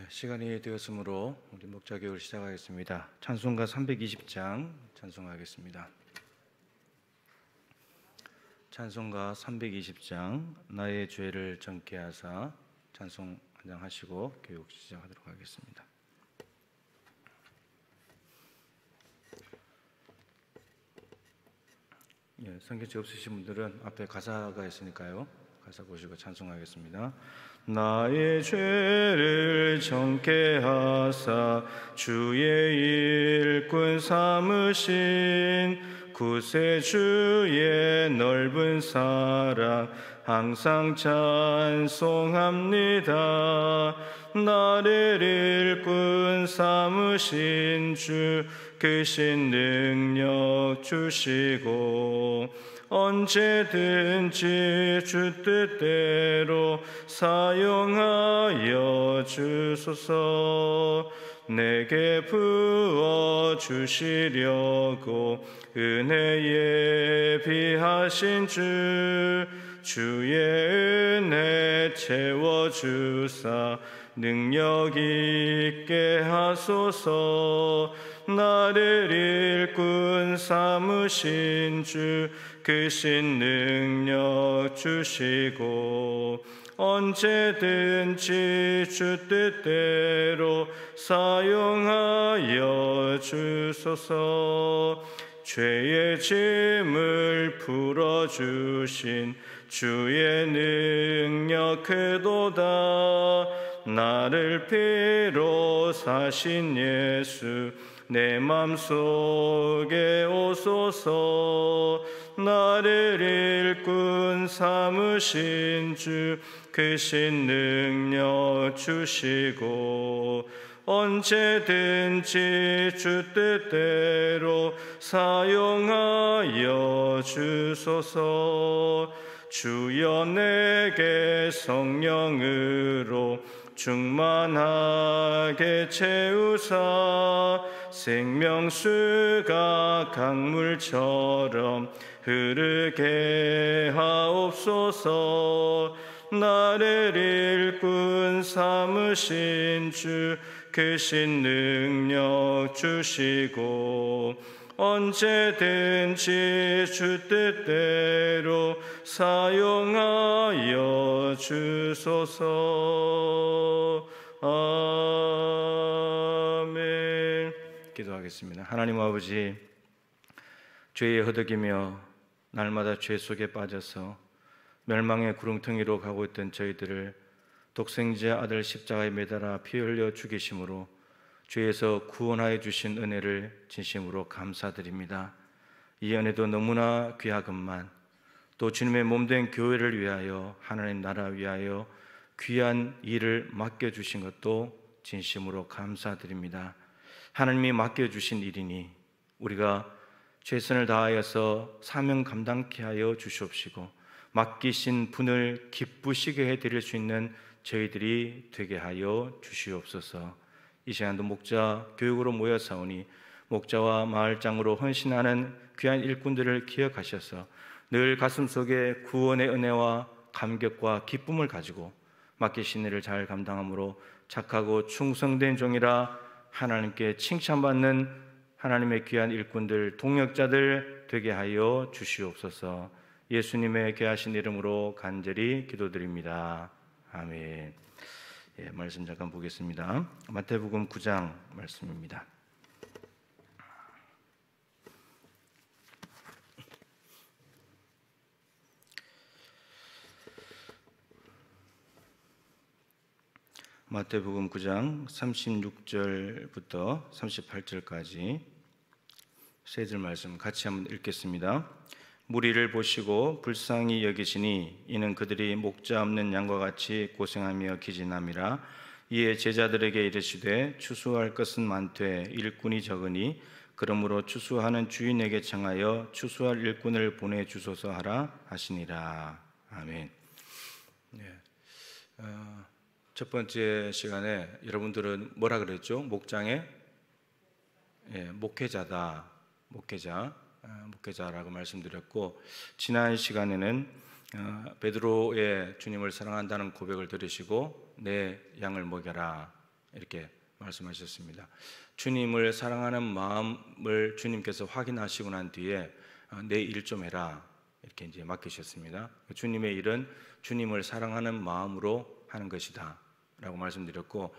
시간이 되었으므로 우리 목자교를 시작하겠습니다. 찬송가 320장 찬송하겠습니다. 찬송가 320장 나의 죄를 정케 하사 찬송 한 장 하시고 교육 시작하도록 하겠습니다. 성경책 없으신 분들은 앞에 가사가 있으니까요. 가사 보시고 찬송하겠습니다. 나의 죄를 정케 하사 주의 일꾼 삼으신 구세주의 넓은 사랑 항상 찬송합니다. 나를 일꾼 삼으신 주 크신 능력 주시고 언제든지 주 뜻대로 사용하여 주소서. 내게 부어주시려고 은혜에 비하신 주의 은혜 채워주사 능력 있게 하소서. 나를 일꾼 삼으신 주 크신 능력 주시고 언제든지 주 뜻대로 사용하여 주소서. 죄의 짐을 풀어주신 주의 능력 크도다. 나를 피로 사신 예수 내 맘속에 오소서. 나를 일꾼 삼으신 주 크신 능력 주시고 언제든지 주 뜻대로 사용하여 주소서. 주여 내게 성령으로 충만하게 채우사 생명수가 강물처럼 흐르게 하옵소서. 나를 일꾼 삼으신 주 크신 능력 주시고 언제든지 주 뜻대로 사용하여 주소서. 아멘. 기도하겠습니다. 하나님 아버지, 죄에 허덕이며 날마다 죄 속에 빠져서 멸망의 구렁텅이로 가고 있던 저희들을 독생자 아들 십자가에 매달아 피 흘려 죽이심으로 죄에서 구원하여 주신 은혜를 진심으로 감사드립니다. 이 은혜도 너무나 귀하건만 또 주님의 몸된 교회를 위하여 하나님 나라 위하여 귀한 일을 맡겨주신 것도 진심으로 감사드립니다. 하나님이 맡겨주신 일이니 우리가 최선을 다하여서 사명 감당케 하여 주시옵시고 맡기신 분을 기쁘시게 해드릴 수 있는 저희들이 되게 하여 주시옵소서. 이 시간도 목자 교육으로 모여사오니 목자와 마을장으로 헌신하는 귀한 일꾼들을 기억하셔서 늘 가슴속에 구원의 은혜와 감격과 기쁨을 가지고 맡기신 일을 잘 감당함으로 착하고 충성된 종이라 하나님께 칭찬받는 하나님의 귀한 일꾼들, 동역자들 되게 하여 주시옵소서. 예수님의 귀하신 이름으로 간절히 기도드립니다. 아멘. 말씀 잠깐 보겠습니다. 마태복음 9장 말씀입니다. 마태복음 9장 36절부터 38절까지 세 줄 말씀 같이 한번 읽겠습니다. 무리를 보시고 불쌍히 여기시니 이는 그들이 목자 없는 양과 같이 고생하며 기진함이라. 이에 제자들에게 이르시되 추수할 것은 많되 일꾼이 적으니 그러므로 추수하는 주인에게 청하여 추수할 일꾼을 보내주소서 하라 하시니라. 아멘. 첫 번째 시간에 여러분들은 뭐라 그랬죠? 목장의 목회자다. 목회자라고 말씀드렸고, 지난 시간에는 베드로의 주님을 사랑한다는 고백을 들으시고 내 양을 먹여라 이렇게 말씀하셨습니다. 주님을 사랑하는 마음을 주님께서 확인하시고 난 뒤에 내 일 좀 해라 이렇게 이제 맡기셨습니다. 주님의 일은 주님을 사랑하는 마음으로 하는 것이다 라고 말씀드렸고,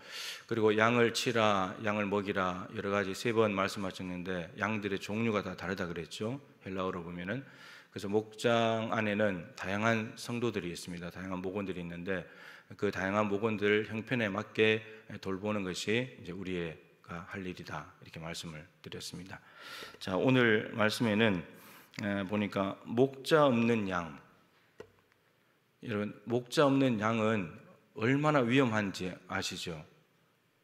그리고 양을 치라, 양을 먹이라 여러 가지 3번 말씀하셨는데 양들의 종류가 다 다르다 그랬죠. 헬라어로 보면은. 그래서 목장 안에는 다양한 성도들이 있습니다. 다양한 목원들이 있는데 그 다양한 목원들 형편에 맞게 돌보는 것이 이제 우리가 할 일이다 이렇게 말씀을 드렸습니다. 자, 오늘 말씀에는 보니까 목자 없는 양, 여러분 목자 없는 양은 얼마나 위험한지 아시죠?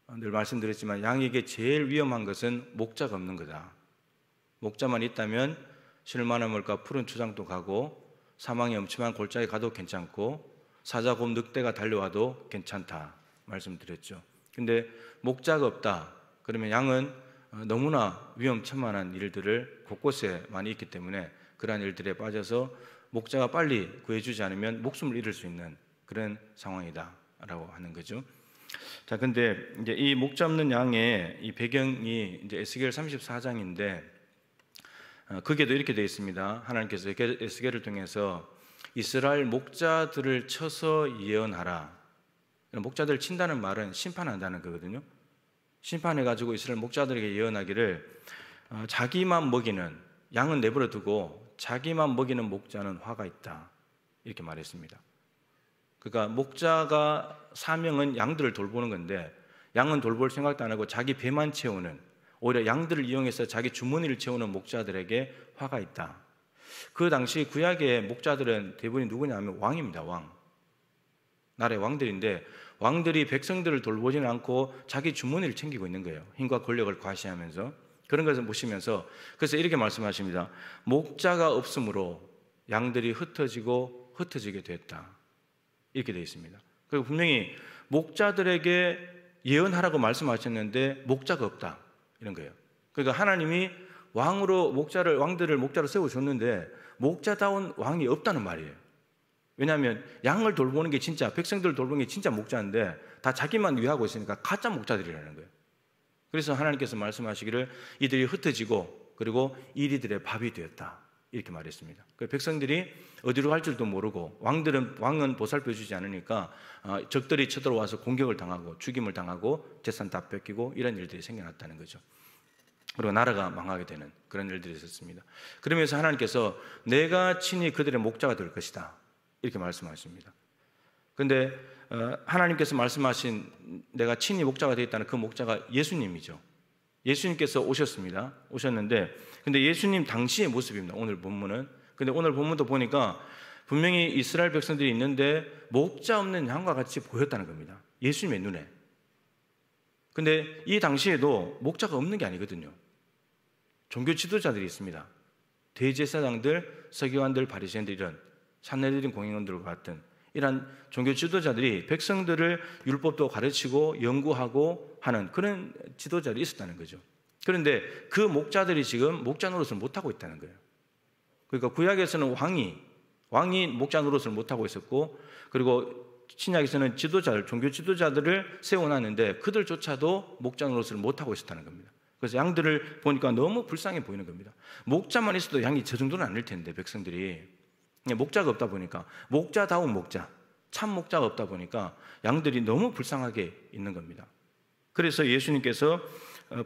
늘 말씀드렸지만 양에게 제일 위험한 것은 목자가 없는 거다. 목자만 있다면 실만한 물과 푸른 초장도 가고 사망의 엄침한 골짜기 가도 괜찮고 사자곰 늑대가 달려와도 괜찮다 말씀드렸죠. 근데 목자가 없다 그러면 양은 너무나 위험천만한 일들을 곳곳에 많이 있기 때문에 그러한 일들에 빠져서 목자가 빨리 구해주지 않으면 목숨을 잃을 수 있는 그런 상황이다 라고 하는 거죠. 자, 근데 이제 이 목자 없는 양의 이 배경이 이제 에스겔 34장인데 거기에도 이렇게 되어 있습니다. 하나님께서 에스겔을 통해서 이스라엘 목자들을 쳐서 예언하라. 목자들을 친다는 말은 심판한다는 거거든요. 심판해가지고 이스라엘 목자들에게 예언하기를 자기만 먹이는, 양은 내버려 두고 자기만 먹이는 목자는 화가 있다 이렇게 말했습니다. 그러니까 목자가 사명은 양들을 돌보는 건데 양은 돌볼 생각도 안 하고 자기 배만 채우는, 오히려 양들을 이용해서 자기 주머니를 채우는 목자들에게 화가 있다. 그 당시 구약의 목자들은 대부분이 누구냐면 왕입니다. 왕. 나라의 왕들인데 왕들이 백성들을 돌보지는 않고 자기 주머니를 챙기고 있는 거예요. 힘과 권력을 과시하면서. 그런 것을 보시면서 그래서 이렇게 말씀하십니다. 목자가 없으므로 양들이 흩어지게 됐다. 이렇게 되어 있습니다. 그리고 분명히 목자들에게 예언하라고 말씀하셨는데 목자가 없다 이런 거예요. 그러니까 하나님이 왕들을 목자로 세워줬는데 목자다운 왕이 없다는 말이에요. 왜냐하면 양을 돌보는 게 진짜, 백성들을 돌보는 게 진짜 목자인데 다 자기만 위하고 있으니까 가짜 목자들이라는 거예요. 그래서 하나님께서 말씀하시기를 이들이 흩어지고 그리고 이리들의 밥이 되었다 이렇게 말했습니다. 백성들이 어디로 갈 줄도 모르고 왕은 보살펴주지 않으니까 적들이 쳐들어와서 공격을 당하고 죽임을 당하고 재산 다 뺏기고 이런 일들이 생겨났다는 거죠. 그리고 나라가 망하게 되는 그런 일들이 있었습니다. 그러면서 하나님께서 내가 친히 그들의 목자가 될 것이다 이렇게 말씀하십니다. 그런데 하나님께서 말씀하신 내가 친히 목자가 되겠다는 그 목자가 예수님이죠. 예수님께서 오셨는데 근데 예수님 당시의 모습입니다. 오늘 본문은. 근데 오늘 본문도 보니까 분명히 이스라엘 백성들이 있는데 목자 없는 양과 같이 보였다는 겁니다. 예수님의 눈에. 근데 이 당시에도 목자가 없는 게 아니거든요. 종교 지도자들이 있습니다. 대제사장들, 서기관들, 바리새인들 이런 산헤드린 공회원들과 같은 이런 종교 지도자들이 백성들을 율법도 가르치고 연구하고 하는 그런 지도자들이 있었다는 거죠. 그런데 그 목자들이 지금 목자 노릇을 못하고 있다는 거예요. 그러니까 구약에서는 왕이 목자 노릇을 못하고 있었고 그리고 신약에서는 종교 지도자들을 세워놨는데 그들조차도 목자 노릇을 못하고 있었다는 겁니다. 그래서 양들을 보니까 너무 불쌍해 보이는 겁니다. 목자만 있어도 양이 저 정도는 아닐 텐데 백성들이 목자가 없다 보니까 목자다운 목자, 참 목자가 없다 보니까 양들이 너무 불쌍하게 있는 겁니다. 그래서 예수님께서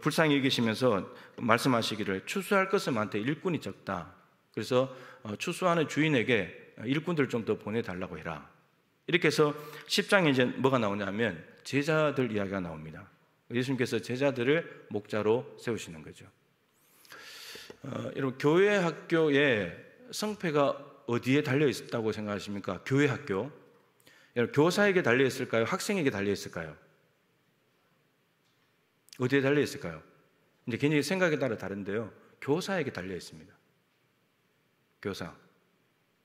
불쌍히 여기시면서 말씀하시기를 추수할 것은 많되 일꾼이 적다. 그래서 추수하는 주인에게 일꾼들 좀 더 보내달라고 해라. 이렇게 해서 10장에 이제 뭐가 나오냐면 제자들 이야기가 나옵니다. 예수님께서 제자들을 목자로 세우시는 거죠. 여러분 교회 학교에 성패가 어디에 달려 있다고 생각하십니까? 교회 학교. 여러분 교사에게 달려 있을까요? 학생에게 달려 있을까요? 어디에 달려 있을까요? 이제 개인의 생각에 따라 다른데요. 교사에게 달려 있습니다. 교사.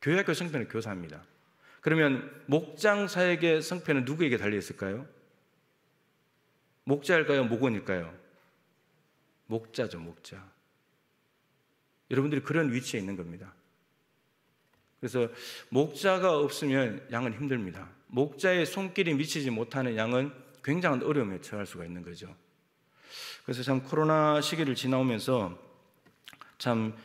교회 학교 성패는 교사입니다. 그러면 목장사에게 성패는 누구에게 달려 있을까요? 목자일까요? 목원일까요? 목자죠, 목자. 여러분들이 그런 위치에 있는 겁니다. 그래서 목자가 없으면 양은 힘듭니다. 목자의 손길이 미치지 못하는 양은 굉장한 어려움에 처할 수가 있는 거죠. 그래서 참 코로나 시기를 지나오면서 참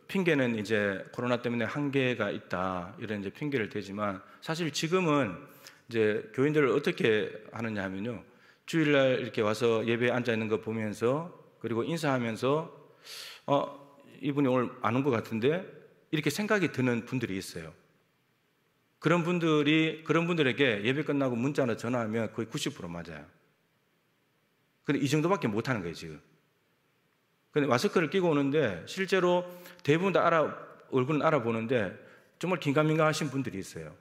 핑계는 이제 코로나 때문에 한계가 있다 이런 이제 핑계를 대지만 사실 지금은 이제 교인들을 어떻게 하느냐 하면요, 주일날 이렇게 와서 예배에 앉아 있는 거 보면서 그리고 인사하면서 이분이 오늘 안 온 것 같은데 이렇게 생각이 드는 분들이 있어요. 그런 분들에게 예배 끝나고 문자나 전화하면 거의 90% 맞아요. 근데 이 정도밖에 못 하는 거예요, 지금. 근데 마스크를 끼고 오는데 실제로 대부분 다 얼굴은 알아보는데 정말 긴가민가 하신 분들이 있어요.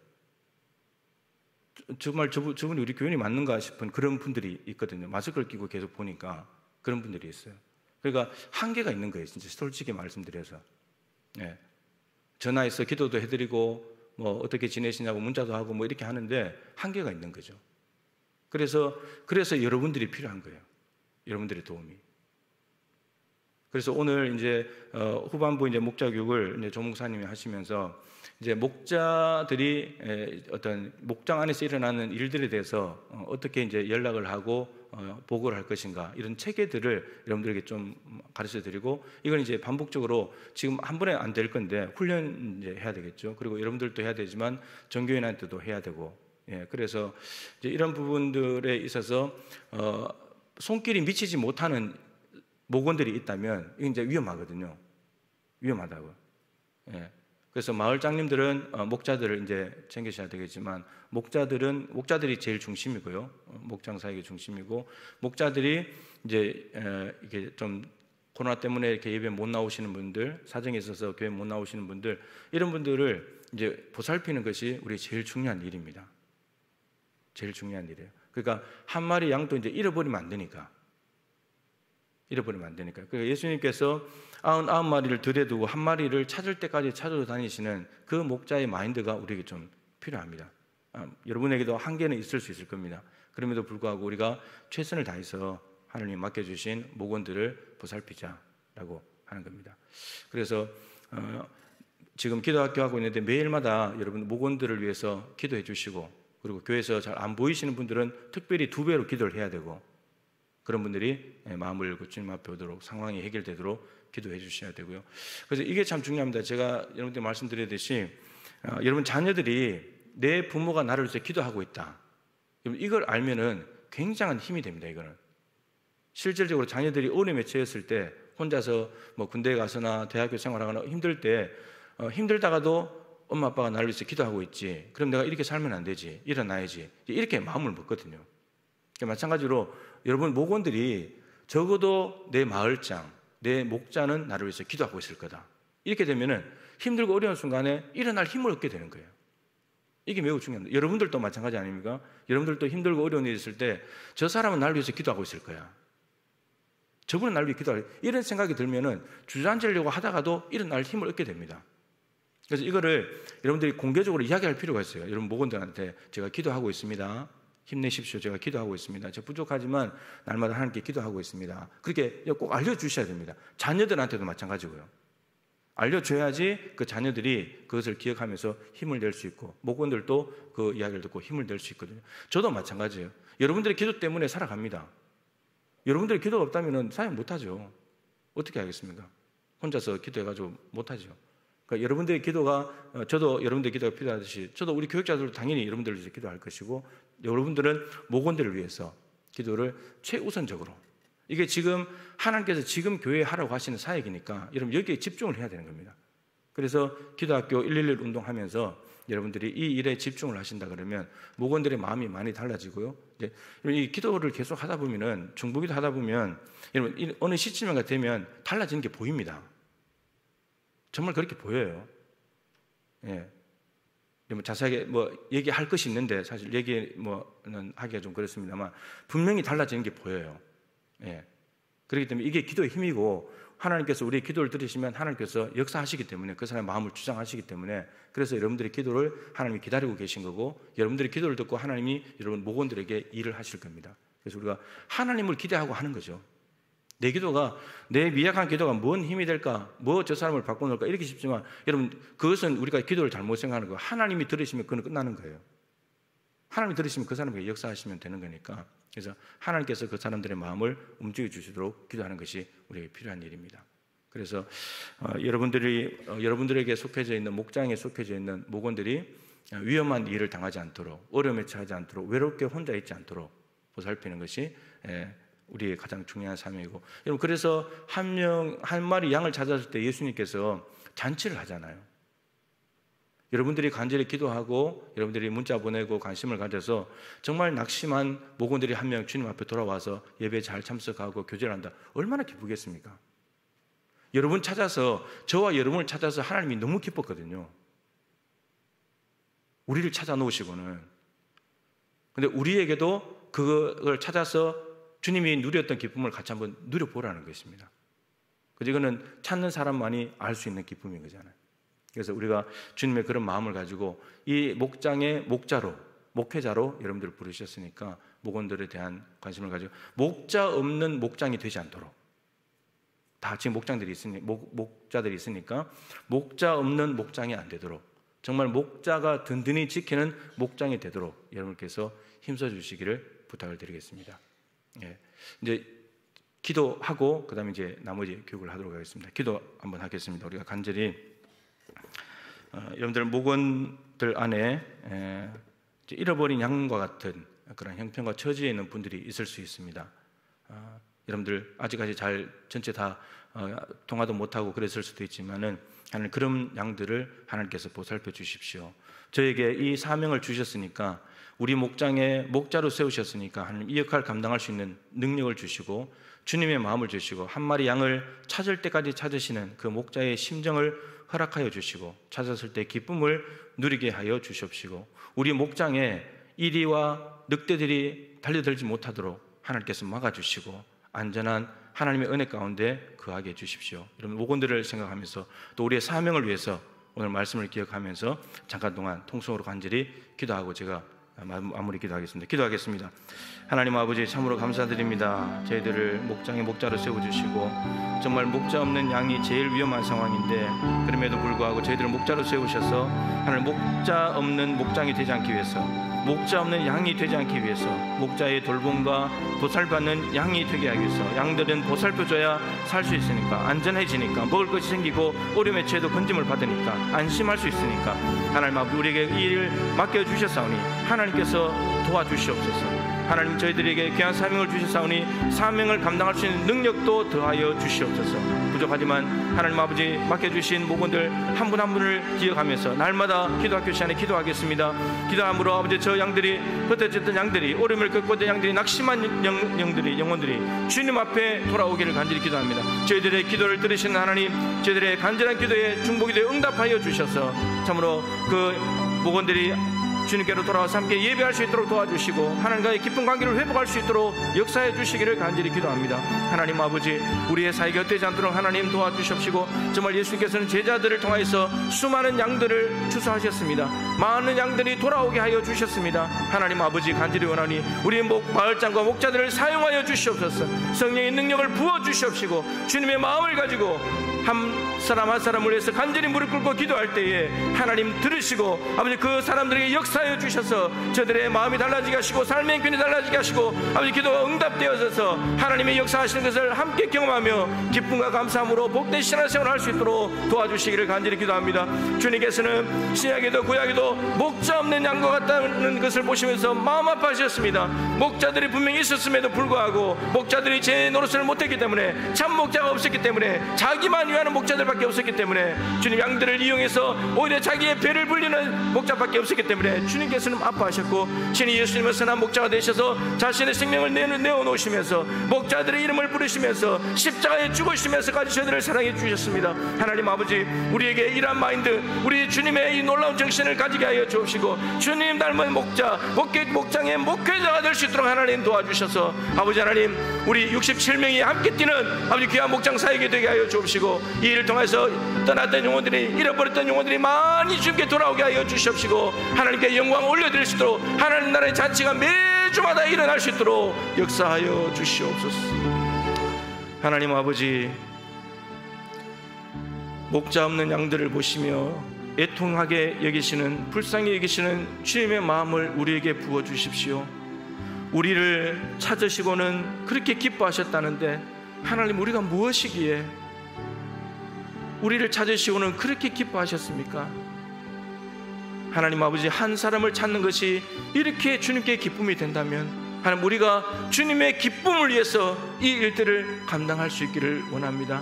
정말 저분이 우리 교인이 맞는가 싶은 그런 분들이 있거든요. 마스크를 끼고 계속 보니까 그런 분들이 있어요. 그러니까 한계가 있는 거예요, 진짜 솔직히 말씀드려서. 네. 전화해서 기도도 해드리고 뭐 어떻게 지내시냐고 문자도 하고 뭐 이렇게 하는데 한계가 있는 거죠. 그래서 여러분들이 필요한 거예요. 여러분들의 도움이. 그래서 오늘 이제 후반부 이제 목자 교육을 이제 조 목사님이 하시면서 이제 목자들이 어떤 목장 안에서 일어나는 일들에 대해서 어떻게 이제 연락을 하고 보고를 할 것인가 이런 체계들을 여러분들에게 좀 가르쳐 드리고, 이건 이제 반복적으로 지금 한 번에 안 될 건데 훈련 이제 해야 되겠죠. 그리고 여러분들도 해야 되지만 전교인한테도 해야 되고, 그래서 이제 이런 부분들에 있어서 손길이 미치지 못하는 목원들이 있다면 이게 이제 위험하거든요. 위험하다고. 그래서 마을장님들은 목자들을 이제 챙기셔야 되겠지만 목자들이 제일 중심이고요. 목장 사역의 중심이고, 목자들이 이제 이게 좀 코로나 때문에 이렇게 예배 못 나오시는 분들, 사정에 있어서 교회 못 나오시는 분들, 이런 분들을 이제 보살피는 것이 우리 제일 중요한 일입니다. 제일 중요한 일이에요. 그러니까 한 마리 양도 이제 잃어버리면 안 되니까. 그러니까 예수님께서 99마리를 들여 두고 한 마리를 찾을 때까지 찾아서 다니시는 그 목자의 마인드가 우리에게 좀 필요합니다. 여러분에게도 한계는 있을 수 있을 겁니다. 그럼에도 불구하고 우리가 최선을 다해서 하나님 맡겨주신 목원들을 보살피자라고 하는 겁니다. 그래서 지금 기도학교 하고 있는데 매일마다 여러분 목원들을 위해서 기도해 주시고, 그리고 교회에서 잘 안 보이시는 분들은 특별히 2배로 기도를 해야 되고, 그런 분들이 마음을 열고 주님 앞에 오도록, 상황이 해결되도록 기도해 주셔야 되고요. 그래서 이게 참 중요합니다. 제가 여러분들 말씀드렸듯이 여러분 자녀들이 내 부모가 나를 위해서 기도하고 있다, 이걸 알면은 굉장한 힘이 됩니다. 이거는 실질적으로 자녀들이 어려움에 처했을 때 혼자서 뭐 군대에 가서나 대학교 생활하거나 힘들 때 힘들다가도 엄마 아빠가 나를 위해서 기도하고 있지, 그럼 내가 이렇게 살면 안 되지, 일어나야지, 이렇게 마음을 먹거든요. 마찬가지로 여러분 목원들이 적어도 내 마을장, 내 목자는 나를 위해서 기도하고 있을 거다, 이렇게 되면은 힘들고 어려운 순간에 일어날 힘을 얻게 되는 거예요. 이게 매우 중요합니다. 여러분들도 마찬가지 아닙니까? 여러분들도 힘들고 어려운 일이 있을 때 저 사람은 나를 위해서 기도하고 있을 거야, 저분은 나를 위해 기도하고, 이런 생각이 들면은 주저앉으려고 하다가도 일어날 힘을 얻게 됩니다. 그래서 이거를 여러분들이 공개적으로 이야기할 필요가 있어요. 여러분 목원들한테 제가 기도하고 있습니다, 힘내십시오, 제가 기도하고 있습니다, 제가 부족하지만 날마다 하나님께 기도하고 있습니다, 그렇게 꼭 알려주셔야 됩니다. 자녀들한테도 마찬가지고요. 알려줘야지 그 자녀들이 그것을 기억하면서 힘을 낼 수 있고, 목원들도 그 이야기를 듣고 힘을 낼 수 있거든요. 저도 마찬가지예요. 여러분들의 기도 때문에 살아갑니다. 여러분들의 기도가 없다면 사역 못하죠. 어떻게 하겠습니까? 혼자서 기도해가지고 못하죠. 그러니까 여러분들의 기도가, 저도 여러분들의 기도가 필요하듯이 저도 우리 교육자들도 당연히 여러분들을 위해서 기도할 것이고, 여러분들은 목원들을 위해서 기도를 최우선적으로, 이게 지금 하나님께서 지금 교회에 하라고 하시는 사역이니까 여러분 여기에 집중을 해야 되는 겁니다. 그래서 기도학교 111 운동하면서 여러분들이 이 일에 집중을 하신다 그러면 목원들의 마음이 많이 달라지고요. 이제 이 기도를 계속 하다 보면은, 중보기도 하다 보면 여러분 어느 시점이 되면 달라지는 게 보입니다. 정말 그렇게 보여요. 자세하게 얘기할 것이 있는데 사실 얘기는 하기가 좀 그렇습니다만 분명히 달라지는 게 보여요. 그렇기 때문에 이게 기도의 힘이고, 하나님께서 우리의 기도를 들으시면 하나님께서 역사하시기 때문에, 그 사람의 마음을 주장하시기 때문에, 그래서 여러분들의 기도를 하나님이 기다리고 계신 거고, 여러분들의 기도를 듣고 하나님이 여러분 목원들에게 일을 하실 겁니다. 그래서 우리가 하나님을 기대하고 하는 거죠. 내 기도가, 내 미약한 기도가 뭔 힘이 될까, 저 사람을 바꿔놓을까, 이렇게 싶지만 여러분 그것은 우리가 기도를 잘못 생각하는 거예요. 하나님이 들으시면 그건 끝나는 거예요. 하나님이 들으시면 그 사람에게 역사하시면 되는 거니까, 그래서 하나님께서 그 사람들의 마음을 움직여 주시도록 기도하는 것이 우리에게 필요한 일입니다. 그래서 여러분들에게 속해져 있는, 목장에 속해져 있는 목원들이 위험한 일을 당하지 않도록, 어려움에 처하지 않도록, 외롭게 혼자 있지 않도록 보살피는 것이 우리의 가장 중요한 사명이고, 여러분, 그래서 한 마리 양을 찾았을 때 예수님께서 잔치를 하잖아요. 여러분들이 간절히 기도하고 여러분들이 문자 보내고 관심을 가져서 정말 낙심한 목원들이 한 명 주님 앞에 돌아와서 예배에 잘 참석하고 교제를 한다. 얼마나 기쁘겠습니까? 여러분 찾아서, 저와 여러분을 찾아서 하나님이 너무 기뻤거든요. 우리를 찾아 놓으시고는. 근데 우리에게도 그걸 찾아서 주님이 누렸던 기쁨을 같이 한번 누려보라는 것입니다. 이거는 찾는 사람만이 알 수 있는 기쁨인 거잖아요. 그래서 우리가 주님의 그런 마음을 가지고 이 목장의 목회자로 여러분들을 부르셨으니까 목원들에 대한 관심을 가지고 목자 없는 목장이 되지 않도록, 다 지금 목자들이 있으니까 목자 없는 목장이 안 되도록, 정말 목자가 든든히 지키는 목장이 되도록 여러분께서 힘써 주시기를 부탁을 드리겠습니다. 이제 기도하고 그다음에 이제 나머지 교육을 하도록 하겠습니다. 기도 한번 하겠습니다. 우리가 간절히 여러분들 목원들 안에 잃어버린 양과 같은 그런 형편과 처지에 있는 분들이 있을 수 있습니다. 여러분들 아직까지 잘 전체 다 통화도 못하고 그랬을 수도 있지만은 하나님, 그런 양들을 하나님께서 보살펴 주십시오. 저에게 이 사명을 주셨으니까, 우리 목장에 목자로 세우셨으니까 하나님 이 역할을 감당할 수 있는 능력을 주시고 주님의 마음을 주시고 한 마리 양을 찾을 때까지 찾으시는 그 목자의 심정을 허락하여 주시고 찾았을 때 기쁨을 누리게 하여 주시옵시고, 우리 목장에 이리와 늑대들이 달려들지 못하도록 하나님께서 막아주시고 안전한 하나님의 은혜 가운데 거하게 해주십시오. 여러분, 목원들을 생각하면서 또 우리의 사명을 위해서 오늘 말씀을 기억하면서 잠깐 동안 통성으로 간절히 기도하고 제가 마무리 기도하겠습니다. 기도하겠습니다. 하나님 아버지, 참으로 감사드립니다. 저희들을 목장의 목자로 세워주시고 정말 목자 없는 양이 제일 위험한 상황인데, 그럼에도 불구하고 저희들을 목자로 세우셔서 하나님, 목자 없는 목장이 되지 않기 위해서, 목자 없는 양이 되지 않기 위해서, 목자의 돌봄과 보살받는 양이 되게 하기 위해서, 양들은 보살펴줘야 살 수 있으니까, 안전해지니까, 먹을 것이 생기고 어려움에 처해도 건짐을 받으니까, 안심할 수 있으니까 하나님 아버지, 우리에게 이 일을 맡겨주셨사오니 하나님께서 도와주시옵소서. 하나님, 저희들에게 귀한 사명을 주셨사오니 사명을 감당할 수 있는 능력도 더하여 주시옵소서. 부족하지만 하나님 아버지, 맡겨주신 목원들 한 분 한 분을 기억하면서 날마다 기도학교 시간에 기도하겠습니다. 기도함으로 아버지, 저 양들이, 흩어졌던 양들이, 어려움을 겪고 있던 양들이, 낙심한 영혼들이 주님 앞에 돌아오기를 간절히 기도합니다. 저희들의 기도를 들으시는 하나님, 저희들의 간절한 기도에 중보기 도에 응답하여 주셔서 참으로 그 목원들이 주님께로 돌아와서 함께 예배할 수 있도록 도와주시고 하나님과의 깊은 관계를 회복할 수 있도록 역사해 주시기를 간절히 기도합니다. 하나님 아버지, 우리의 사역이 헛되지 않도록 하나님 도와주십시고, 정말 예수님께서는 제자들을 통하여서 수많은 양들을 추수하셨습니다. 많은 양들이 돌아오게 하여 주셨습니다. 하나님 아버지, 간절히 원하니 우리의 마을장과 목자들을 사용하여 주시옵소서. 성령의 능력을 부어 주시옵시고 주님의 마음을 가지고 한 사람 한 사람을 위해서 간절히 무릎 꿇고 기도할 때에 하나님 들으시고 아버지, 그 사람들에게 역사하여 주셔서 저들의 마음이 달라지게 하시고 삶의 형편이 달라지게 하시고 아버지, 기도가 응답되어져서 하나님의 역사하시는 것을 함께 경험하며 기쁨과 감사함으로 복된 신앙생활을 할 수 있도록 도와주시기를 간절히 기도합니다. 주님께서는 신약에도 구약에도 목자 없는 양과 같다는 것을 보시면서 마음 아파하셨습니다. 목자들이 분명히 있었음에도 불구하고 목자들이 제 노릇을 못했기 때문에, 참 목자가 없었기 때문에, 자기만 위하는 목자들밖에 없었기 때문에, 주님 양들을 이용해서 오히려 자기의 배를 불리는 목자밖에 없었기 때문에 주님께서는 아파하셨고, 신이 예수님의 선한 목자가 되셔서 자신의 생명을 내어놓으시면서 목자들의 이름을 부르시면서 십자가에 죽으시면서까지 저희들을 사랑해 주셨습니다. 하나님 아버지, 우리에게 이러한 마인드, 우리 주님의 이 놀라운 정신을 가지게 하여 주옵시고 주님 닮은 목장의 목회자가 될 수 있도록 하나님 도와주셔서 아버지 하나님, 우리 67명이 함께 뛰는 아버지 귀한 목장 사역이 되게 하여 주옵시고, 이 일을 통해서 떠났던 영혼들이, 잃어버렸던 영혼들이 많이 주님께 돌아오게 하여 주시옵시고 하나님께 영광 올려드릴 수 있도록 하나님 나라의 잔치가 매주마다 일어날 수 있도록 역사하여 주시옵소서. 하나님 아버지, 목자 없는 양들을 보시며 애통하게 여기시는, 불쌍히 여기시는 주님의 마음을 우리에게 부어주십시오. 우리를 찾으시고는 그렇게 기뻐하셨다는데, 하나님, 우리가 무엇이기에 우리를 찾으시고는 그렇게 기뻐하셨습니까? 하나님 아버지, 한 사람을 찾는 것이 이렇게 주님께 기쁨이 된다면, 하나님, 우리가 주님의 기쁨을 위해서 이 일들을 감당할 수 있기를 원합니다.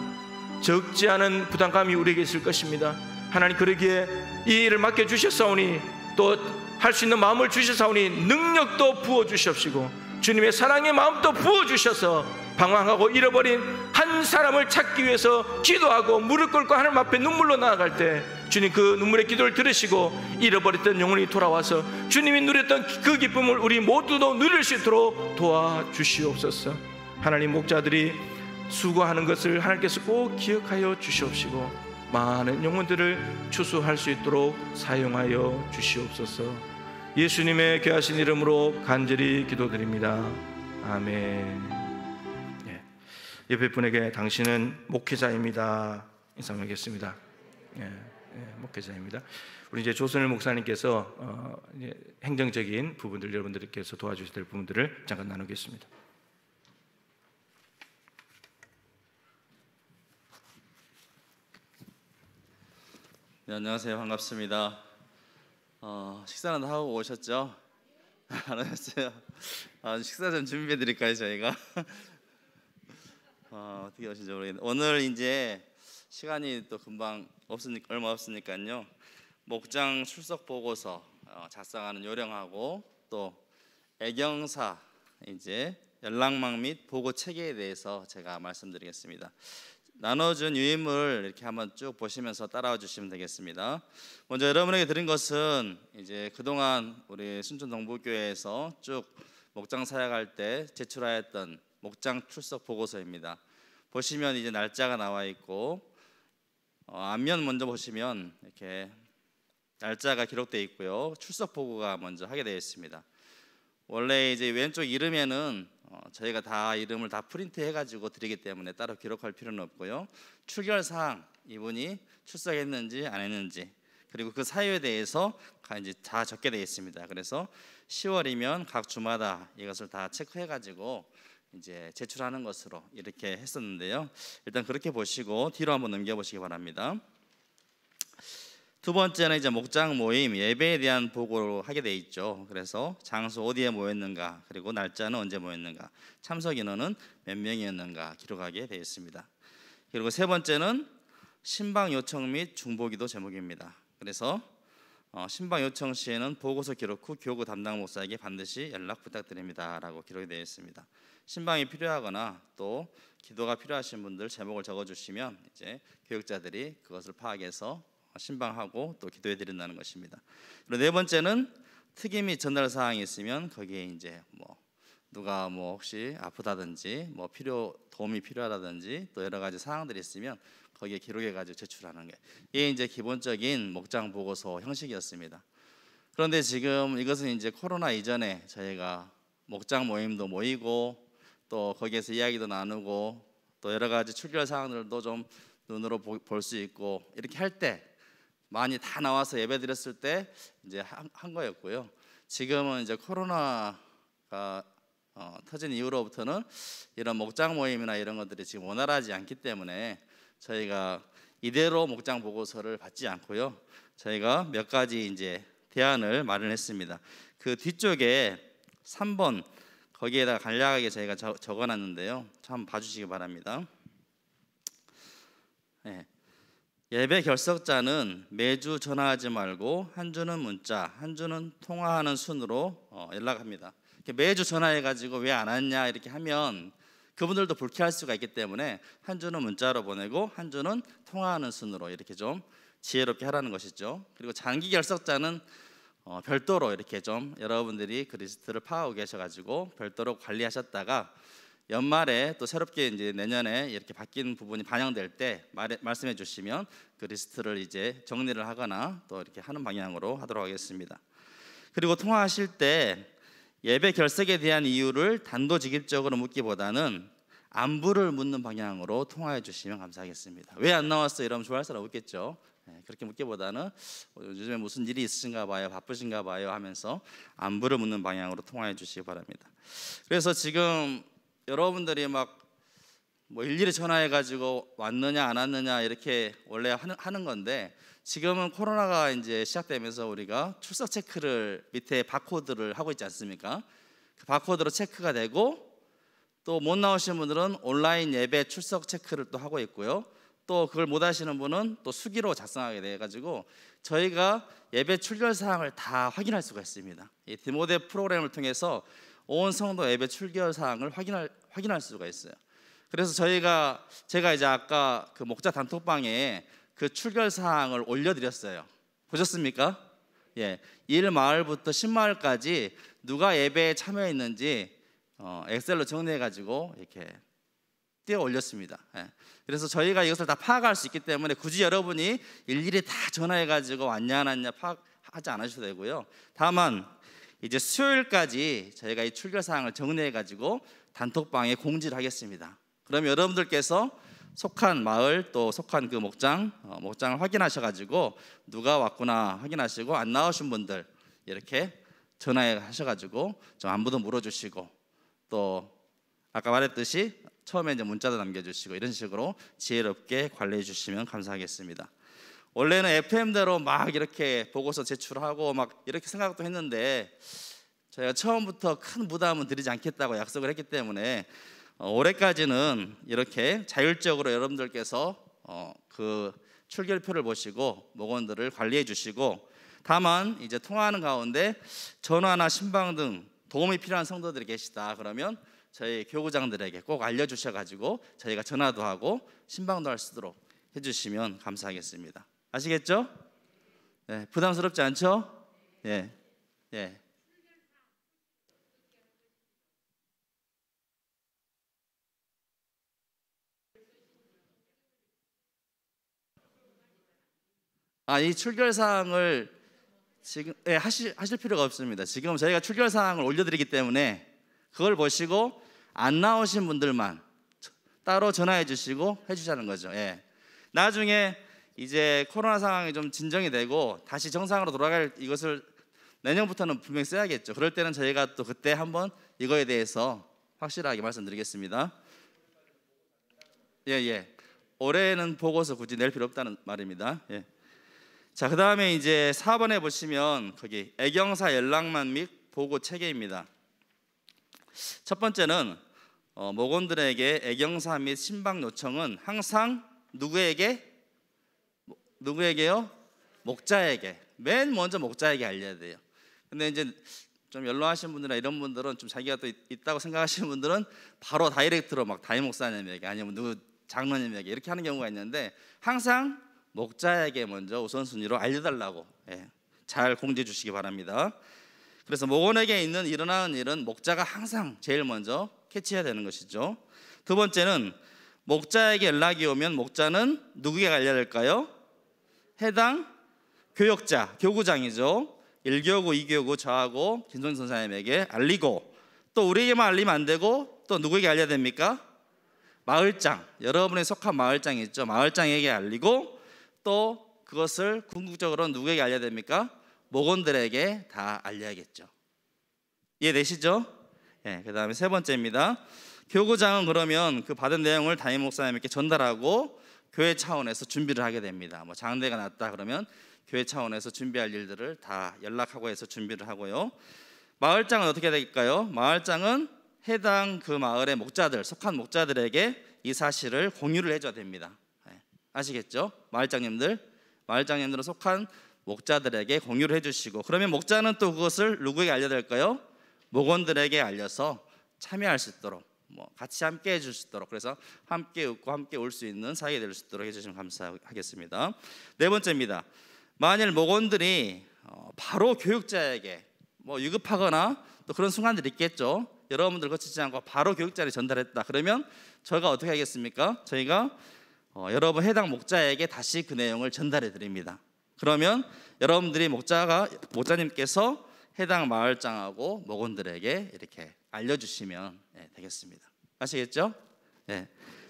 적지 않은 부담감이 우리에게 있을 것입니다. 하나님, 그러기에 이 일을 맡겨주셨사오니, 또 할 수 있는 마음을 주셨사오니 능력도 부어주시옵시고 주님의 사랑의 마음도 부어주셔서 방황하고 잃어버린 한 사람을 찾기 위해서 기도하고 무릎 꿇고 하나님 앞에 눈물로 나아갈 때, 주님 그 눈물의 기도를 들으시고 잃어버렸던 영혼이 돌아와서 주님이 누렸던 그 기쁨을 우리 모두도 누릴 수 있도록 도와주시옵소서. 하나님, 목자들이 수고하는 것을 하나님께서 꼭 기억하여 주시옵시고 많은 영혼들을 추수할 수 있도록 사용하여 주시옵소서. 예수님의 귀하신 이름으로 간절히 기도드립니다. 아멘. 옆에 분에게 당신은 목회자입니다 인사하겠습니다. 목회자입니다. 우리 이제 조선일 목사님께서 이제 행정적인 부분들, 여러분들께서 도와주셔야 될 부분들을 잠깐 나누겠습니다. 네, 안녕하세요. 반갑습니다. 식사는 다 하고 오셨죠? 안 하셨어요? 식사 좀 준비해 드릴까요, 저희가? 어떻게 오신지 모르겠는데, 오늘 이제 시간이 또 금방 얼마 없으니까요, 목장 출석 보고서 작성하는 요령하고 또 애경사 이제 연락망 및 보고 체계에 대해서 제가 말씀드리겠습니다. 나눠준 유인물 이렇게 한번 쭉 보시면서 따라와 주시면 되겠습니다. 먼저 여러분에게 드린 것은 이제 그동안 우리 순천 동부교회에서 쭉 목장 사역할 때 제출하였던 목장 출석 보고서입니다. 보시면 이제 날짜가 나와 있고, 앞면 먼저 보시면 이렇게 날짜가 기록되어 있고요, 출석 보고가 먼저 하게 되어 있습니다. 원래 이제 왼쪽 이름에는 저희가 다 이름을 다 프린트해 가지고 드리기 때문에 따로 기록할 필요는 없고요, 출결 사항, 이분이 출석했는지 안 했는지, 그리고 그 사유에 대해서 이제 다 적게 되어 있습니다. 그래서 10월이면 각 주마다 이것을 다 체크해 가지고 이제 제출하는 것으로 이렇게 했었는데요, 일단 그렇게 보시고 뒤로 한번 넘겨 보시기 바랍니다. 두 번째는 이제 목장 모임 예배에 대한 보고를 하게 돼 있죠. 그래서 장소 어디에 모였는가, 그리고 날짜는 언제 모였는가, 참석 인원은 몇 명이었는가 기록하게 되어 있습니다. 그리고 세 번째는 신방 요청 및 중보기도 제목입니다. 그래서 신방 요청 시에는 보고서 기록 후 교구 담당 목사에게 반드시 연락 부탁드립니다 라고 기록이 되어 있습니다. 신방이 필요하거나 또 기도가 필요하신 분들 제목을 적어주시면 이제 교육자들이 그것을 파악해서 신방하고 또 기도해 드린다는 것입니다. 그리고 네 번째는 특이 및 전달 사항이 있으면 거기에 이제 누가 혹시 아프다든지 도움이 필요하다든지 또 여러 가지 사항들이 있으면 거기에 기록해 가지고 제출하는 게, 이게 이제 기본적인 목장 보고서 형식이었습니다. 그런데 지금 이것은 이제 코로나 이전에 저희가 목장 모임도 모이고 또 거기에서 이야기도 나누고 또 여러 가지 출결 사항들도 좀 눈으로 볼 수 있고 이렇게 할 때 많이 다 나와서 예배 드렸을 때 이제 한 거였고요. 지금은 이제 코로나가 터진 이후로부터는 이런 목장 모임이나 이런 것들이 지금 원활하지 않기 때문에 저희가 이대로 목장 보고서를 받지 않고요, 저희가 몇 가지 이제 대안을 마련했습니다. 그 뒤쪽에 3번 거기에다가 간략하게 저희가 적어놨는데요, 한번 봐주시기 바랍니다. 네. 예배 결석자는 매주 전화하지 말고 한 주는 문자, 한 주는 통화하는 순으로 연락합니다. 매주 전화해가지고 왜 안 왔냐 이렇게 하면 그분들도 불쾌할 수가 있기 때문에 한 주는 문자로 보내고 한 주는 통화하는 순으로 이렇게 좀 지혜롭게 하라는 것이죠. 그리고 장기 결석자는 별도로 이렇게 좀 여러분들이 그 리스트를 파악하고 계셔가지고 별도로 관리하셨다가 연말에 또 새롭게 이제 내년에 이렇게 바뀐 부분이 반영될 때 말씀해 주시면 그 리스트를 이제 정리를 하거나 또 이렇게 하는 방향으로 하도록 하겠습니다. 그리고 통화하실 때 예배 결석에 대한 이유를 단도직입적으로 묻기보다는 안부를 묻는 방향으로 통화해 주시면 감사하겠습니다. 왜 안 나왔어? 이러면 좋아할 사람 없겠죠. 그렇게 묻기보다는 요즘에 무슨 일이 있으신가 봐요, 바쁘신가 봐요 하면서 안부를 묻는 방향으로 통화해 주시기 바랍니다. 그래서 지금 여러분들이 막 뭐 일일이 전화해 가지고 왔느냐 안 왔느냐 이렇게 원래 하는 건데, 지금은 코로나가 이제 시작되면서 우리가 출석 체크를 밑에 바코드를 하고 있지 않습니까? 그 바코드로 체크가 되고, 또 못 나오시는 분들은 온라인 예배 출석 체크를 또 하고 있고요. 또 그걸 못 하시는 분은 또 수기로 작성하게 돼 가지고 저희가 예배 출결 사항을 다 확인할 수가 있습니다. 이 디모데 프로그램을 통해서 온 성도 예배 출결 사항을 확인할 수가 있어요. 그래서 제가 이제 아까 그 목자 단톡방에 그 출결 사항을 올려드렸어요. 보셨습니까? 예, 1마을부터 10마을까지 누가 예배에 참여했는지 엑셀로 정리해가지고 이렇게 띄어 올렸습니다. 예. 그래서 저희가 이것을 다 파악할 수 있기 때문에 굳이 여러분이 일일이 다 전화해가지고 왔냐 안 왔냐 파악하지 않으셔도 되고요. 다만 이제 수요일까지 저희가 이 출결 사항을 정리해가지고 단톡방에 공지를 하겠습니다. 그럼 여러분들께서 속한 마을 또 속한 그 목장을 확인하셔가지고 누가 왔구나 확인하시고, 안 나오신 분들 이렇게 전화해 하셔가지고 좀 안부도 물어주시고, 또 아까 말했듯이 처음에 이제 문자도 남겨주시고, 이런 식으로 지혜롭게 관리해 주시면 감사하겠습니다. 원래는 FM대로 막 이렇게 보고서 제출하고 막 이렇게 생각도 했는데, 저희가 처음부터 큰 부담은 드리지 않겠다고 약속을 했기 때문에 올해까지는 이렇게 자율적으로 여러분들께서 그 출결표를 보시고 목원들을 관리해 주시고, 다만 이제 통화하는 가운데 전화나 신방 등 도움이 필요한 성도들이 계시다 그러면 저희 교구장들에게 꼭 알려주셔가지고 저희가 전화도 하고 신방도 할 수 있도록 해주시면 감사하겠습니다. 아시겠죠? 네, 부담스럽지 않죠? 예, 예. 이 출결 사항을 지금 하실 필요가 없습니다. 지금 저희가 출결 사항을 올려드리기 때문에 그걸 보시고 안 나오신 분들만 따로 전화해 주시고 해주자는 거죠. 예. 나중에 이제 코로나 상황이 좀 진정이 되고 다시 정상으로 돌아갈 이것을 내년부터는 분명히 써야겠죠. 그럴 때는 저희가 또 그때 한번 이거에 대해서 확실하게 말씀드리겠습니다. 예. 올해는 보고서 굳이 낼 필요 없다는 말입니다. 예. 자, 그 다음에 이제 4번에 보시면 거기 애경사 연락만 및 보고 체계입니다. 첫 번째는 목원들에게 애경사 및 신방 요청은 항상 누구에게요? 목자에게. 맨 먼저 목자에게 알려야 돼요. 근데 이제 좀 연로하신 분들이나 이런 분들은 좀 자기가 또 있다고 생각하시는 분들은 바로 다이렉트로 막 담임 목사님에게 아니면 누구 장로님에게 이렇게 하는 경우가 있는데, 항상 목자에게 먼저 우선순위로 알려달라고 잘 공지해 주시기 바랍니다. 그래서 목원에게 일어나는 일은 목자가 항상 제일 먼저 캐치해야 되는 것이죠. 두 번째는 목자에게 연락이 오면 목자는 누구에게 알려야 될까요? 해당 교역자, 교구장이죠. 1교구, 2교구 저하고 김성진 선생님에게 알리고, 또 우리에게만 알리면 안 되고 또 누구에게 알려야 됩니까? 마을장, 여러분의 속한 마을장이 있죠. 마을장에게 알리고, 또 그것을 궁극적으로 누구에게 알려야 됩니까? 목원들에게 다 알려야겠죠. 이해되시죠? 그 다음에 세 번째입니다. 교구장은 그러면 그 받은 내용을 담임 목사님께 전달하고 교회 차원에서 준비를 하게 됩니다. 뭐 장례가 났다 그러면 교회 차원에서 준비할 일들을 다 연락하고 해서 준비를 하고요. 마을장은 어떻게 될까요? 마을장은 해당 그 마을의 목자들, 속한 목자들에게 이 사실을 공유를 해줘야 됩니다. 아시겠죠? 마을장님들은 속한 목자들에게 공유를 해주시고, 그러면 목자는 또 그것을 누구에게 알려야 될까요? 목원들에게 알려서 참여할 수 있도록, 같이 함께 해줄 수 있도록, 그래서 함께 웃고 함께 올 수 있는 사이가 될 수 있도록 해주시면 감사하겠습니다. 네 번째입니다. 만일 목원들이 바로 교육자에게 유급하거나 또 그런 순간들이 있겠죠. 여러분들 거치지 않고 바로 교육자를 전달했다 그러면 저희가 어떻게 하겠습니까? 저희가 여러분 해당 목자에게 다시 그 내용을 전달해 드립니다. 그러면 여러분들이 목자님께서 해당 마을장하고 목원들에게 이렇게 알려주시면 되겠습니다. 아시겠죠?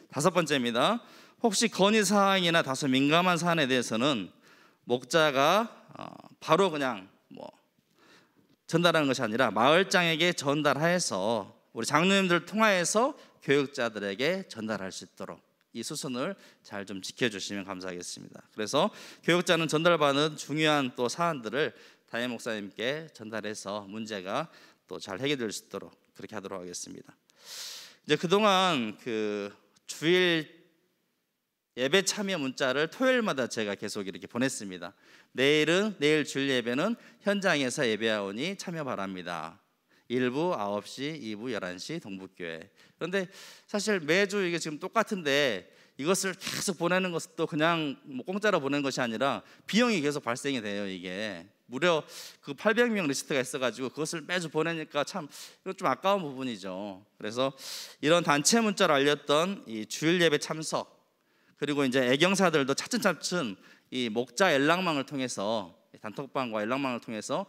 다섯 번째입니다. 혹시 건의 사항이나 다소 민감한 사안에 대해서는 목자가 바로 그냥 뭐 전달하는 것이 아니라 마을장에게 전달하여서 우리 장로님들 통하여서 교육자들에게 전달할 수 있도록 이 수순을 잘 좀 지켜주시면 감사하겠습니다. 그래서 교육자는 전달받은 중요한 또 사안들을 담임 목사님께 전달해서 문제가 또 잘 해결될 수 있도록 그렇게 하도록 하겠습니다. 이제 그동안 그 주일 예배 참여 문자를 토요일마다 제가 계속 이렇게 보냈습니다. 내일 주일 예배는 현장에서 예배하오니 참여 바랍니다. 1부 9시, 2부 11시 동북교회. 그런데 사실 매주 이게 지금 똑같은데 이것을 계속 보내는 것도 그냥 뭐 공짜로 보내는 것이 아니라 비용이 계속 발생이 돼요. 이게 무려 그 800명 리스트가 있어가지고 그것을 매주 보내니까 참 이거 좀 아까운 부분이죠. 그래서 이런 단체 문자로 알렸던 이 주일 예배 참석, 그리고 이제 애경사들도 차츰차츰 이 목자 연락망을 통해서, 단톡방과 연락망을 통해서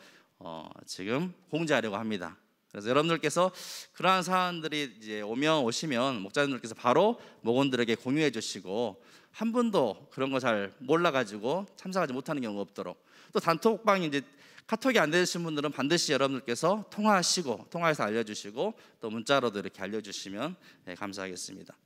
지금 공지하려고 합니다. 그래서 여러분들께서 그러한 사안들이 이제 오시면 목자님들께서 바로 목원들에게 공유해 주시고, 한 분도 그런 거 잘 몰라가지고 참석하지 못하는 경우가 없도록, 또 단톡방이 이제 카톡이 안 되신 분들은 반드시 여러분들께서 통화해서 알려주시고 또 문자로도 이렇게 알려주시면 감사하겠습니다.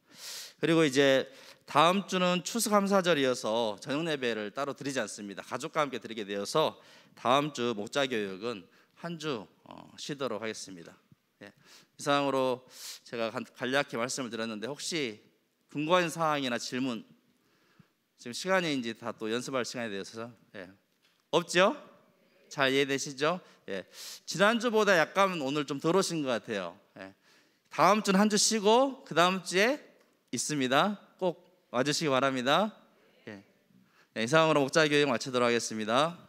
그리고 이제 다음 주는 추수감사절이어서 저녁 예배를 따로 드리지 않습니다. 가족과 함께 드리게 되어서 다음 주 목자 교육은 한 주 쉬도록 하겠습니다. 이상으로 제가 간략히 말씀을 드렸는데 혹시 궁금한 사항이나 질문, 지금 시간이 이제 다 또 연습할 시간이 되어서 없죠? 잘 이해되시죠? 지난주보다 약간 오늘 좀 덜 오신 것 같아요. 다음 주는 한 주 쉬고 그 다음 주에 있습니다. 꼭 와주시기 바랍니다. 이상으로 목자 교육 마치도록 하겠습니다.